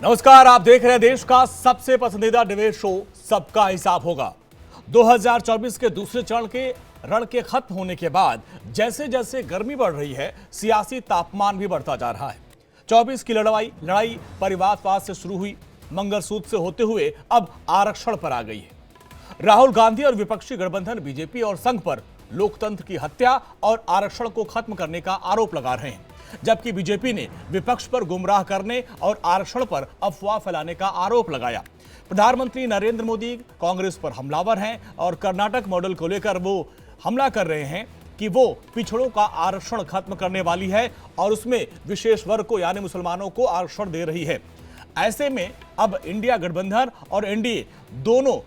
नमस्कार, आप देख रहे हैं देश का सबसे पसंदीदा डिबेट शो सबका हिसाब होगा। 2024 के दूसरे चरण के रण के खत्म होने के बाद जैसे जैसे गर्मी बढ़ रही है, सियासी तापमान भी बढ़ता जा रहा है। 24 की लड़ाई परिवारवाद से शुरू हुई, मंगलसूत्र से होते हुए अब आरक्षण पर आ गई है। राहुल गांधी और विपक्षी गठबंधन बीजेपी और संघ पर लोकतंत्र की हत्या और आरक्षण को खत्म करने का आरोप लगा रहे हैं, जबकि बीजेपी ने विपक्ष पर गुमराह करने और आरक्षण पर अफवाह फैलाने का आरोप लगाया। प्रधानमंत्री नरेंद्र मोदी कांग्रेस पर हमलावर हैं और कर्नाटक मॉडल को लेकर वो हमला कर रहे हैं कि वो पिछड़ों का आरक्षण खत्म करने वाली है और उसमें विशेष वर्ग को यानी मुसलमानों को आरक्षण दे रही है। ऐसे में अब इंडिया गठबंधन और एनडीए दोनों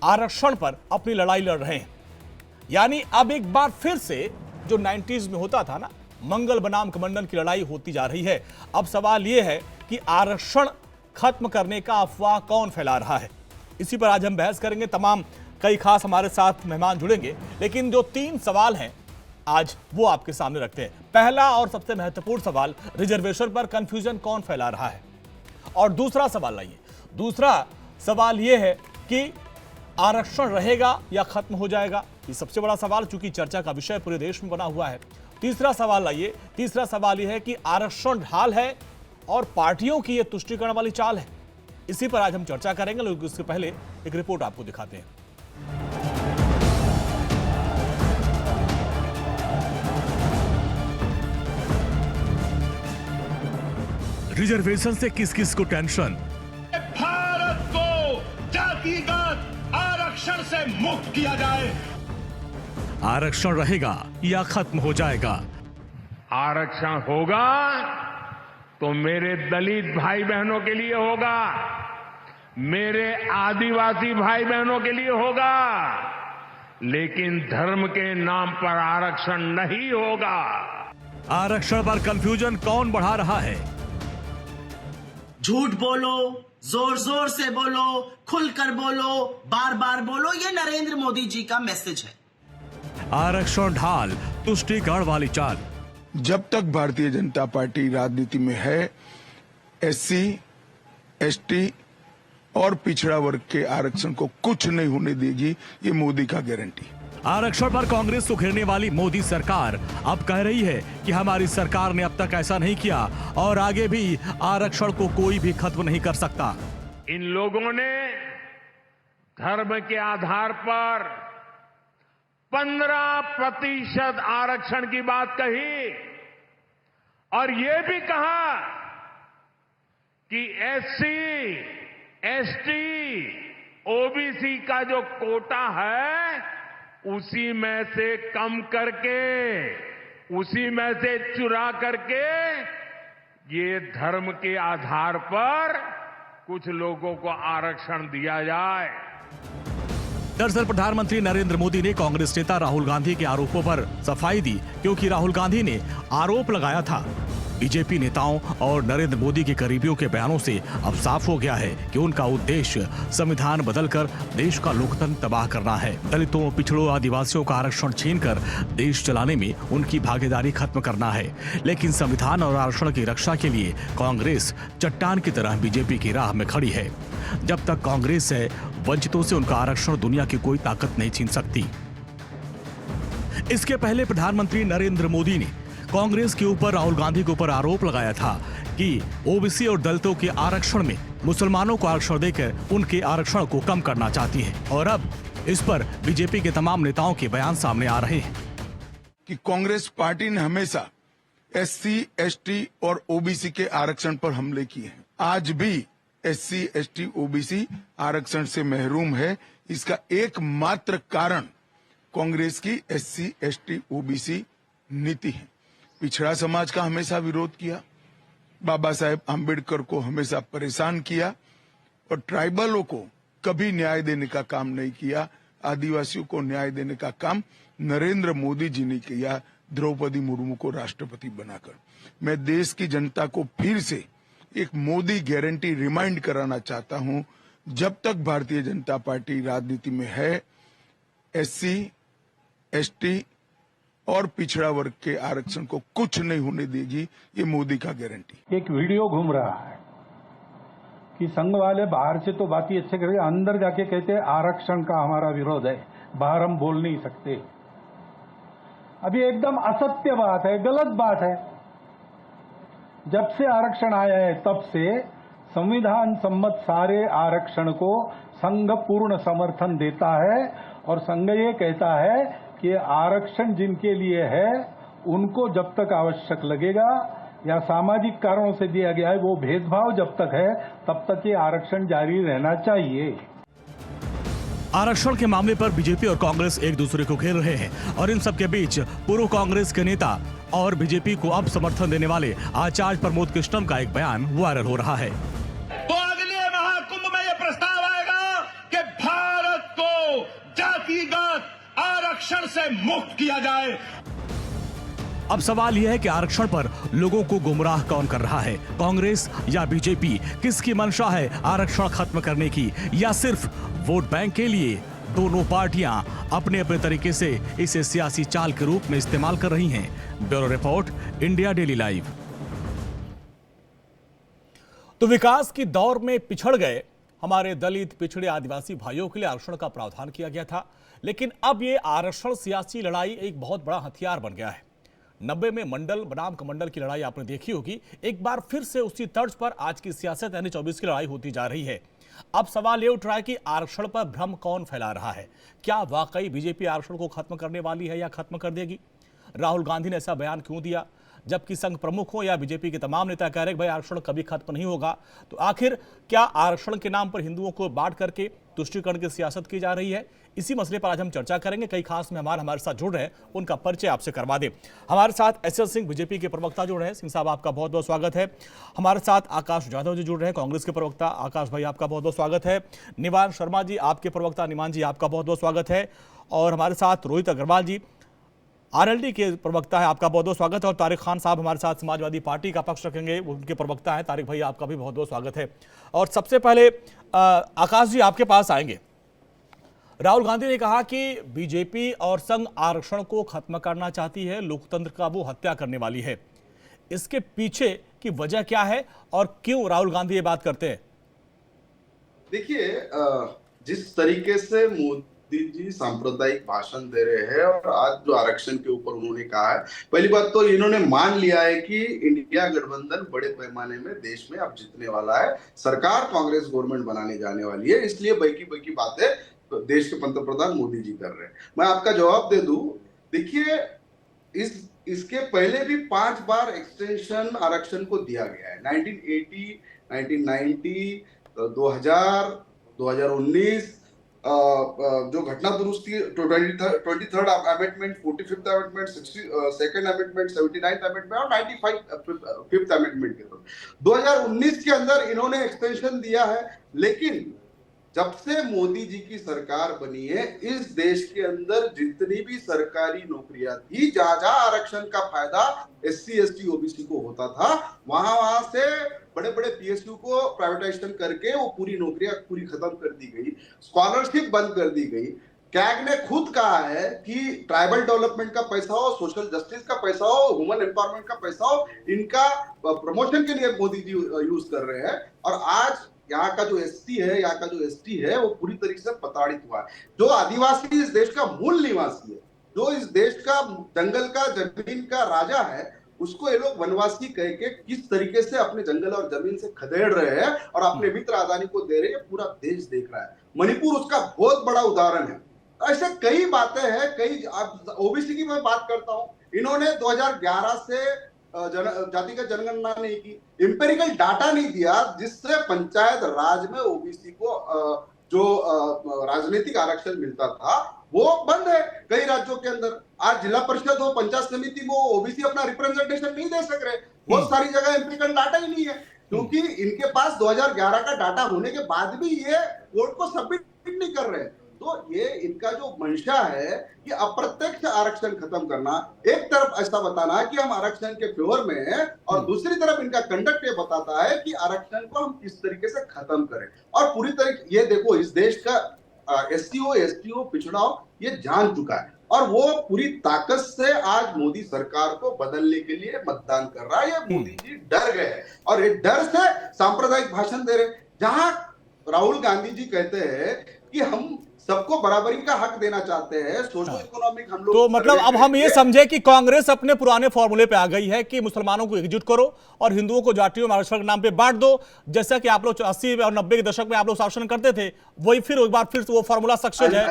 आरक्षण पर अपनी लड़ाई लड़ रहे हैं। यानी अब एक बार फिर से जो 90s में होता था ना, मंगल बनाम कमंडल की लड़ाई होती जा रही है। अब सवाल यह है कि आरक्षण खत्म करने का अफवाह कौन फैला रहा है। इसी पर आज हम बहस करेंगे। तमाम कई खास हमारे साथ मेहमान जुड़ेंगे, लेकिन जो 3 सवाल हैं आज वो आपके सामने रखते हैं। पहला और सबसे महत्वपूर्ण सवाल, रिजर्वेशन पर कंफ्यूजन कौन फैला रहा है। और दूसरा सवाल आइए, दूसरा सवाल यह है कि आरक्षण रहेगा या खत्म हो जाएगा। ये सबसे बड़ा सवाल, चूंकि चर्चा का विषय पूरे देश में बना हुआ है। तीसरा सवाल आइए, तीसरा सवाल यह है कि आरक्षण ढाल है और पार्टियों की यह तुष्टीकरण वाली चाल है। इसी पर आज हम चर्चा करेंगे, लेकिन उससे पहले एक रिपोर्ट आपको दिखाते हैं। रिजर्वेशन से किस किस को टेंशन। भारत को जातिगत आरक्षण से मुक्त किया जाए। आरक्षण रहेगा या खत्म हो जाएगा। आरक्षण होगा तो मेरे दलित भाई बहनों के लिए होगा, मेरे आदिवासी भाई बहनों के लिए होगा, लेकिन धर्म के नाम पर आरक्षण नहीं होगा। आरक्षण पर कंफ्यूजन कौन बढ़ा रहा है। झूठ बोलो, जोर जोर से बोलो, खुलकर बोलो, बार बार बोलो, ये नरेंद्र मोदी जी का मैसेज है। आरक्षण ढाल तुष्टीकरण वाली चाल। जब तक भारतीय जनता पार्टी राजनीति में है, एससी, एसटी और पिछड़ा वर्ग के आरक्षण को कुछ नहीं होने देगी, ये मोदी का गारंटी। आरक्षण पर कांग्रेस को घेरने वाली मोदी सरकार अब कह रही है कि हमारी सरकार ने अब तक ऐसा नहीं किया और आगे भी आरक्षण को कोई भी खत्म नहीं कर सकता। इन लोगों ने धर्म के आधार पर 15% आरक्षण की बात कही और यह भी कहा कि एससी, एसटी, ओबीसी का जो कोटा है उसी में से कम करके, उसी में से चुरा करके ये धर्म के आधार पर कुछ लोगों को आरक्षण दिया जाए। दरअसल प्रधानमंत्री नरेंद्र मोदी ने कांग्रेस नेता राहुल गांधी के आरोपों पर सफाई दी, क्योंकि राहुल गांधी ने आरोप लगाया था। बीजेपी नेताओं और नरेंद्र मोदी के करीबियों के बयानों से अब साफ हो गया है कि उनका उद्देश्य संविधान बदलकर देश का लोकतंत्र तबाह करना है। दलितों, पिछड़ों, आदिवासियों का आरक्षण छीनकर देश चलाने में उनकी भागीदारी खत्म करना है। लेकिन संविधान और आरक्षण की रक्षा के लिए कांग्रेस चट्टान की तरह बीजेपी की राह में खड़ी है। जब तक कांग्रेस है, वंचितों से उनका आरक्षण दुनिया की कोई ताकत नहीं छीन सकती। इसके पहले प्रधानमंत्री नरेंद्र मोदी ने कांग्रेस के ऊपर राहुल गांधी के ऊपर आरोप लगाया था कि ओबीसी और दलितों के आरक्षण में मुसलमानों को आरक्षण देकर उनके आरक्षण को कम करना चाहती है। और अब इस पर बीजेपी के तमाम नेताओं के बयान सामने आ रहे हैं कि कांग्रेस पार्टी ने हमेशा एससी, एसटी और ओबीसी के आरक्षण पर हमले किए हैं। आज भी एससी, एसटी, ओबीसी आरक्षण से महरूम है। इसका एकमात्र कारण कांग्रेस की एससी, एसटी, ओबीसी नीति है। पिछड़ा समाज का हमेशा विरोध किया, बाबा साहेब आम्बेडकर को हमेशा परेशान किया और ट्राइबलों को कभी न्याय देने का काम नहीं किया। आदिवासियों को न्याय देने का काम नरेंद्र मोदी जी ने किया, द्रौपदी मुर्मू को राष्ट्रपति बनाकर। मैं देश की जनता को फिर से एक मोदी गारंटी रिमाइंड कराना चाहता हूं, जब तक भारतीय जनता पार्टी राजनीति में है, एससी, एसटी और पिछड़ा वर्ग के आरक्षण को कुछ नहीं होने देगी, ये मोदी का गारंटी। एक वीडियो घूम रहा है कि संघ वाले बाहर से तो बात ही अच्छे करेंगे, अंदर जाके कहते हैं आरक्षण का हमारा विरोध है, बाहर हम बोल नहीं सकते। अभी एकदम असत्य बात है, गलत बात है। जब से आरक्षण आया है तब से संविधान सम्मत सारे आरक्षण को संघ पूर्ण समर्थन देता है और संघ ये कहता है कि आरक्षण जिनके लिए है उनको जब तक आवश्यक लगेगा या सामाजिक कारणों से दिया गया है, वो भेदभाव जब तक है तब तक ये आरक्षण जारी रहना चाहिए। आरक्षण के मामले पर बीजेपी और कांग्रेस एक दूसरे को घेर रहे हैं और इन सब के बीच पूर्व कांग्रेस के नेता और बीजेपी को अब समर्थन देने वाले आचार्य प्रमोद कृष्णम का एक बयान वायरल हो रहा है। तो अगले महाकुंभ में यह प्रस्ताव आएगा कि भारत को जातिगत आरक्षण से मुक्त किया जाए। अब सवाल यह है कि आरक्षण पर लोगों को गुमराह कौन कर रहा है, कांग्रेस या बीजेपी? किसकी मंशा है आरक्षण खत्म करने की या सिर्फ वोट बैंक के लिए? दोनों पार्टियां अपने अपने तरीके से इसे सियासी चाल के रूप में इस्तेमाल कर रही हैं। Bureau report, India daily live. तो विकास की दौर में पिछड़ गए हमारे दलित, पिछड़े, आदिवासी भाइयों के लिए आरक्षण का प्रावधान किया गया था, लेकिन अब ये आरक्षण सियासी लड़ाई एक बहुत बड़ा हथियार बन गया है। 90 में मंडल बनाम कमंडल की लड़ाई आपने देखी होगी, एक बार फिर से उसी तर्ज पर आज की सियासत यानी 24 की लड़ाई होती जा रही है। अब सवाल ये उठ रहा है कि आरक्षण पर भ्रम कौन फैला रहा है? क्या वाकई बीजेपी आरक्षण को खत्म करने वाली है या खत्म कर देगी? राहुल गांधी ने ऐसा बयान क्यों दिया, जबकि संघ प्रमुख हो या बीजेपी के तमाम नेता कह रहे हैं भाई आरक्षण कभी खत्म नहीं होगा? तो आखिर क्या आरक्षण के नाम पर हिंदुओं को बांट करके तुष्टीकरण की सियासत की जा रही है? इसी मसले पर आज हम चर्चा करेंगे। कई खास मेहमान हमारे साथ जुड़ रहे हैं, उनका परिचय आपसे करवा दें। हमारे साथ एसएल सिंह, बीजेपी के प्रवक्ता जुड़ रहे हैं। सिंह साहब, आपका बहुत बहुत स्वागत है। हमारे साथ आकाश जाधव जी जुड़ रहे हैं, कांग्रेस के प्रवक्ता। आकाश भाई, आपका बहुत बहुत स्वागत है। निमान शर्मा जी, आपके प्रवक्ता। निमान जी, आपका बहुत बहुत स्वागत है। और हमारे साथ रोहित अग्रवाल जी, आरएलडी के प्रवक्ता है, आपका बहुत बहुत स्वागत है। और तारिक खान साहब हमारे साथ समाजवादी पार्टी का पक्ष रखेंगे, उनके प्रवक्ता हैं। तारिक भाई, आपका भी बहुत बहुत स्वागत है। और सबसे पहले आकाश जी, आपके पास आएंगे। राहुल गांधी ने कहा कि बीजेपी और संघ आरक्षण को खत्म करना चाहती है, लोकतंत्र का वो हत्या करने वाली है। इसके पीछे की वजह क्या है और क्यों राहुल गांधी ये बात करते हैं? देखिए, जिस तरीके से मोदी जी सांप्रदायिक भाषण दे रहे हैं और आज जो आरक्षण के ऊपर उन्होंने कहा है, पहली बात तो इन्होंने मान लिया है कि इंडिया गठबंधन बड़े पैमाने में देश में अब जीतने वाला है, सरकार कांग्रेस गवर्नमेंट बनाने जाने वाली है, इसलिए बाकी बातें देश के पंतप्रधान मोदी जी कर रहे हैं। मैं आपका जवाब दे दूं, देखिए इसके पहले भी 5 बार एक्सटेंशन आरक्षण को दिया गया है। 1980, 1990, 2000, 2019, जो घटना दुरुस्ती 23rd amendment, 45th amendment, 62nd amendment, 79th amendment और 95th अमेंडमेंट के दौरान 2019 के अंदर इन्होंने एक्सटेंशन दिया है। लेकिन जब से मोदी जी की सरकार बनी है, इस देश के अंदर जितनी भी सरकारी नौकरियां थी, जहां आरक्षण का फायदा SC, ST, OBC को होता था, वहां से बड़े बड़े PSU को प्राइवेटाइजेशन करके वो पूरी नौकरियां पूरी खत्म कर दी गई, स्कॉलरशिप बंद कर दी गई। कैग ने खुद कहा है कि ट्राइबल डेवलपमेंट का पैसा हो, सोशल जस्टिस का पैसा हो, ह्यूमन एम्पावरमेंट का पैसा हो, इनका प्रमोशन के लिए मोदी जी यूज कर रहे हैं। और आज यहाँ का जो SC है, यहाँ का जो ST है, वो पूरी तरीके से प्रताड़ित हुआ है। जो आदिवासी इस देश का मूल निवासी है, जो इस देश का जंगल का जमीन का राजा है, उसको ये लोग वनवासी कह के किस तरीके से अपने जंगल और जमीन से खदेड़ रहे हैं और अपने मित्र अदानी को दे रहे हैं, पूरा देश देख रहा है। मणिपुर उसका बहुत बड़ा उदाहरण है। ऐसे कई बातें हैं, कई। OBC की मैं बात करता हूँ, इन्होंने 2011 से जातिगत जनगणना नहीं की, इंपेरिकल डाटा नहीं दिया, जिससे पंचायत राज में OBC को जो राजनीतिक आरक्षण मिलता था वो बंद है कई राज्यों के अंदर। आज जिला परिषद हो, पंचायत समिति में OBC अपना रिप्रेजेंटेशन नहीं दे सक रहे। बहुत सारी जगह इंपेरिकल डाटा ही नहीं है, क्योंकि इनके पास 2011 का डाटा होने के बाद भी ये कोर्ट को सबमिट नहीं कर रहे। तो ये इनका जो मंशा है कि अप्रत्यक्ष आरक्षण खत्म करना, एक तरफ ऐसा बताना है कि हम आरक्षण के फेवर में हैं और दूसरी तरफ इनका कंडक्ट ये बताता है कि आरक्षण को हम किस तरीके से खत्म करें। और पूरी तरीके ये देखो, इस देश का SC हो, ST हो, पिछड़ा हो, ये जान चुका है। और वो पूरी ताकत से आज मोदी सरकार को बदलने के लिए मतदान कर रहा है। ये मोदी जी डर गए हैं और ये डर से सांप्रदायिक भाषण दे रहे। जहां राहुल गांधी जी कहते हैं कि हम सबको बराबरी का हक देना चाहते हैं, सोशल इकोनॉमिक हम लोग, तो मतलब अब हम ये समझे कि कांग्रेस अपने पुराने फॉर्मूले पे आ गई है कि मुसलमानों को एकजुट करो और हिंदुओं को जातियों में आरक्षण के नाम पे बांट दो, जैसा कि आप लोग 80 और 90 के दशक में आप लोग शासन करते थे। वही फिर एक बार फिर वो फॉर्मूला सक्सेस है,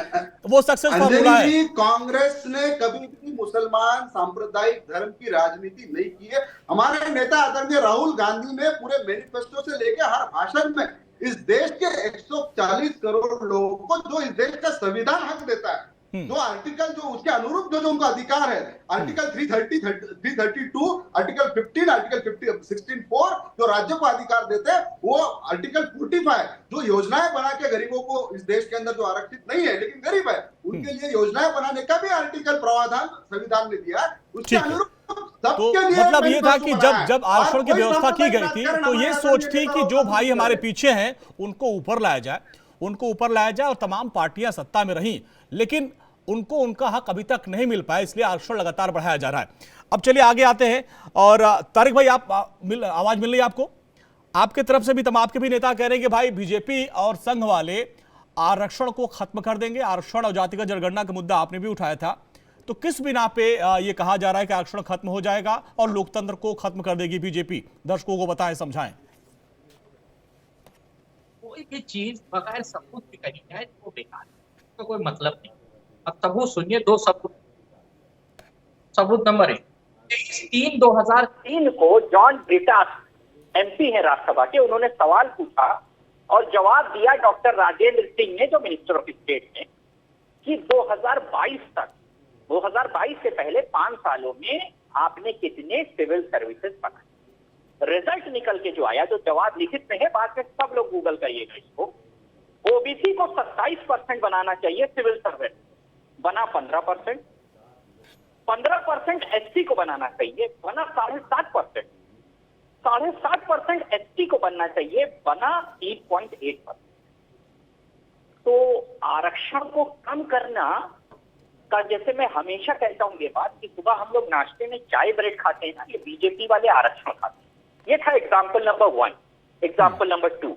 वो सक्सेस फॉर्मूला है। कांग्रेस ने कभी भी मुसलमान सांप्रदायिक धर्म की राजनीति नहीं की है। हमारे नेता आदरणीय राहुल गांधी ने पूरे मैनिफेस्टो से लेकर हर भाषण में इस देश के 140 करोड़ लोगों को, जो इस देश का संविधान हक देता है, जो आर्टिकल जो उसके अनुरूप जो उनका अधिकार है, आर्टिकल 330, 332, आर्टिकल 15, आर्टिकल 16(4) जो राज्यों को अधिकार देते हैं, वो आर्टिकल 45 जो योजनाएं बना के गरीबों को इस देश के अंदर जो आरक्षित नहीं है लेकिन गरीब है उनके लिए योजनाएं बनाने का भी आर्टिकल प्रावधान संविधान ने दिया है। उसके अनुरूप तो मतलब ये था कि जब आरक्षण की व्यवस्था की गई थी तो ये सोच थी कि जो भाई हमारे पीछे हैं उनको ऊपर लाया जाए, उनको ऊपर लाया जाए, और तमाम पार्टियां सत्ता में रहीं लेकिन उनको उनका हक अभी तक नहीं मिल पाया, इसलिए आरक्षण लगातार बढ़ाया जा रहा है। अब चलिए आगे आते हैं और तारिक भाई, आप आवाज मिल रही है आपको? आपके तरफ से भी आपके भी नेता कह रहे हैं कि भाई बीजेपी और संघ वाले आरक्षण को खत्म कर देंगे। आरक्षण और जातिगत जनगणना का मुद्दा आपने भी उठाया था, तो किस बिना पे ये कहा जा रहा है कि आरक्षण खत्म हो जाएगा और लोकतंत्र को खत्म कर देगी बीजेपी? दर्शकों को बताएं, समझाएं। कोई भी चीज बगैर सबूत की कही जाए तो बेकार है, तो कोई मतलब नहीं। अब सबूत सुनिए, दो सबूत। सबूत नंबर 1, 23/3/2003 को जॉन ब्रिटास MP है राज्यसभा के, उन्होंने सवाल पूछा और जवाब दिया डॉक्टर राजेंद्र सिंह ने, जो मिनिस्टर ऑफ स्टेट ने, कि 2022 तक, 2022 से पहले 5 सालों में आपने कितने सिविल सर्विसेज बनाए। रिजल्ट निकल के जो आया, जो जवाब लिखित में है, बाद में सब लोग गूगल करिएगा इसको, ओबीसी को 27% बनाना चाहिए सिविल सर्विस, बना 15%, 15% एससी को बनाना चाहिए, बना 7.5%, 7.5% एसटी को बनना चाहिए, बना 3.8%। तो आरक्षण को कम करना का, जैसे मैं हमेशा कहता हूं ये बात कि सुबह हम लोग नाश्ते में चाय ब्रेड खाते हैं ना, ये बीजेपी वाले आरक्षण खाते हैं। ये था एग्जाम्पल नंबर 1। एग्जाम्पल नंबर 2,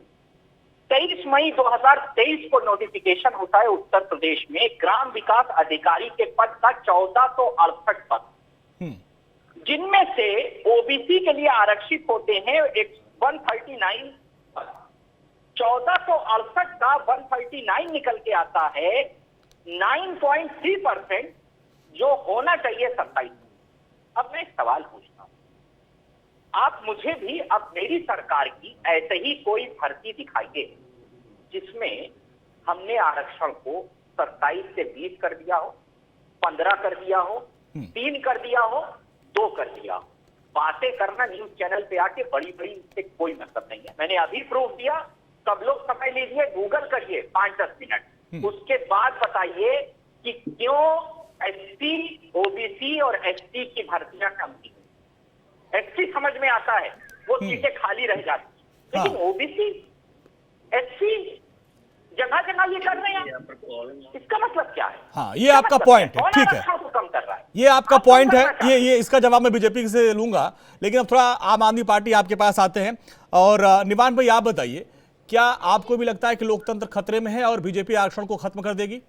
23 मई 2023 को नोटिफिकेशन होता है उत्तर प्रदेश में ग्राम विकास अधिकारी के पद का 1468 पद, जिनमें से ओबीसी के लिए आरक्षित होते हैं 139 पद। 1468 का 139 निकल के आता है 9.3%, जो होना चाहिए 27। अब मैं एक सवाल पूछता हूं, आप मुझे भी अब मेरी सरकार की ऐसे ही कोई भर्ती दिखाइए जिसमें हमने आरक्षण को 27 से 20 कर दिया हो, 15 कर दिया हो, 3 कर दिया हो, 2 कर दिया हो। बातें करना न्यूज चैनल पे आके बड़ी बड़ी, इससे कोई मतलब नहीं है। मैंने अभी प्रूफ दिया, सब लोग समय लीजिए, गूगल करिए 5-10 मिनट, उसके बाद बताइए कि क्यों एससी, ओबीसी और एसटी की भर्तियां कम की। एससी समझ में आता है, वो सीटें खाली रह जाती, लेकिन ओबीसी, एससी जगह जगह ये कर रहे हैं, इसका मतलब क्या है? हाँ, ये आपका पॉइंट है, ठीक है, कम कर रहा है, ये आपका पॉइंट है। ये इसका जवाब मैं बीजेपी से लूंगा, लेकिन अब थोड़ा आम आदमी पार्टी आपके पास आते हैं। और निवान भाई, आप बताइए, क्या आपको भी लगता है कि लोकतंत्र खतरे में है और बीजेपी आरक्षण को खत्म कर देगी?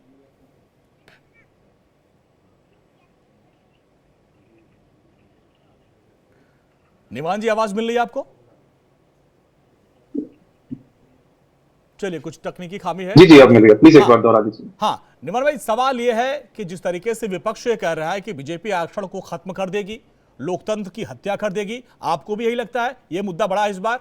निवान जी, आवाज मिल रही है आपको? चलिए, कुछ तकनीकी खामी है। जी अब मिल गया, प्लीज एक बार दोहरा दीजिए। हाँ निवान भाई, सवाल यह है कि जिस तरीके से विपक्ष ये कह रहा है कि बीजेपी आरक्षण को खत्म कर देगी, लोकतंत्र की हत्या कर देगी, आपको भी यही लगता है? यह मुद्दा बड़ा है इस बार?